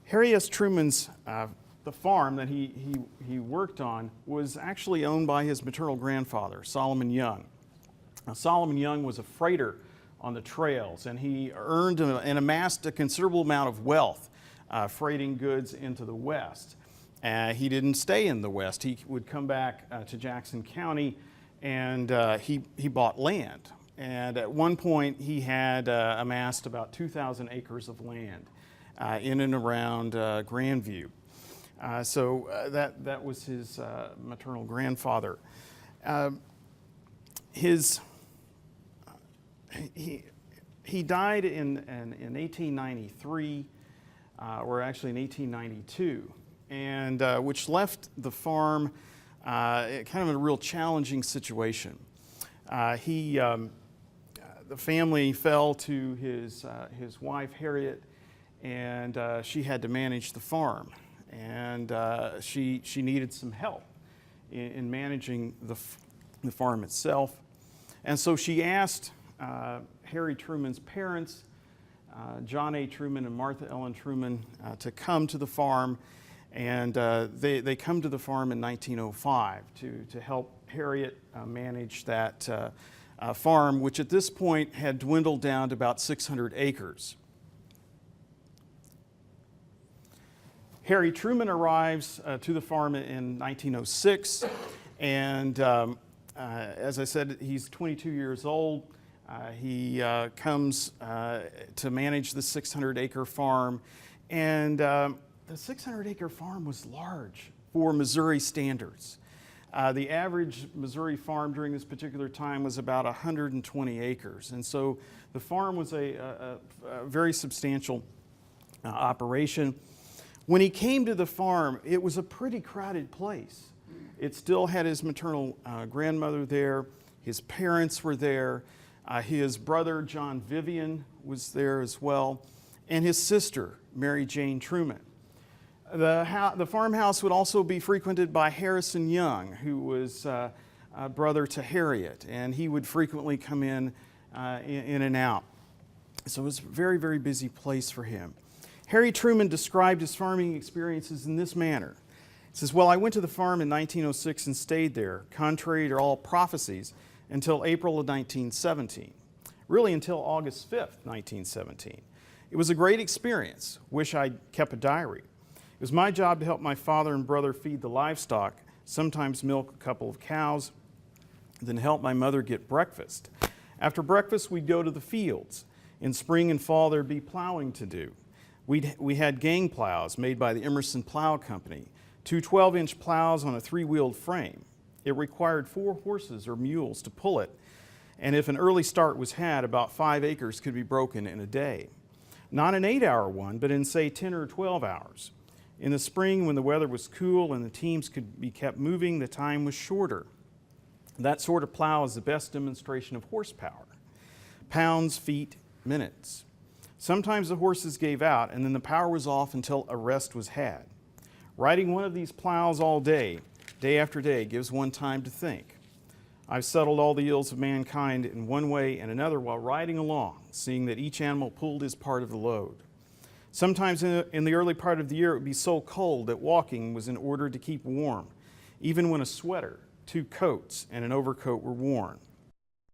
Harry S. Truman's the farm that he worked on was actually owned by his maternal grandfather, Solomon Young. Now, Solomon Young was a freighter on the trails, and he earned and amassed a considerable amount of wealth freighting goods into the West. He didn't stay in the West. He would come back to Jackson County, and he bought land. And at one point, he had amassed about 2,000 acres of land in and around Grandview. That was his maternal grandfather. He died in 1893, or actually in 1892, and which left the farm kind of in a real challenging situation. The family fell to his wife Harriet, and she had to manage the farm, and she needed some help in managing the farm itself. And so she asked Harry Truman's parents, John A. Truman and Martha Ellen Truman, to come to the farm. And they come to the farm in 1905 to help Harriet manage that farm, which at this point had dwindled down to about 600 acres. Harry Truman arrives to the farm in 1906, and as I said, he's 22 years old. He comes to manage the 600-acre farm, and the 600-acre farm was large for Missouri standards. The average Missouri farm during this particular time was about 120 acres, and so the farm was a very substantial operation. When he came to the farm, it was a pretty crowded place. It still had his maternal grandmother there. His parents were there. His brother, John Vivian, was there as well, and his sister, Mary Jane Truman. The farmhouse would also be frequented by Harrison Young, who was a brother to Harriet, and he would frequently come in and out. So it was a very, very busy place for him. Harry Truman described his farming experiences in this manner. He says, "Well, I went to the farm in 1906 and stayed there, contrary to all prophecies, until April of 1917. Really until August 5th, 1917. It was a great experience. Wish I'd kept a diary. It was my job to help my father and brother feed the livestock, sometimes milk a couple of cows, then help my mother get breakfast. After breakfast, we'd go to the fields. In spring and fall, there'd be plowing to do. We had gang plows made by the Emerson Plow Company, two 12-inch plows on a 3-wheeled frame. It required 4 horses or mules to pull it, and if an early start was had, about 5 acres could be broken in a day. Not an 8-hour one, but in, say, 10 or 12 hours. In the spring, when the weather was cool and the teams could be kept moving, the time was shorter. That sort of plow is the best demonstration of horsepower. Pounds, feet, minutes. Sometimes the horses gave out, and then the power was off until a rest was had. Riding one of these plows all day, day after day, gives one time to think. I've settled all the ills of mankind in one way and another while riding along, seeing that each animal pulled his part of the load. Sometimes in the early part of the year, it would be so cold that walking was in order to keep warm, even when a sweater, 2 coats, and an overcoat were worn.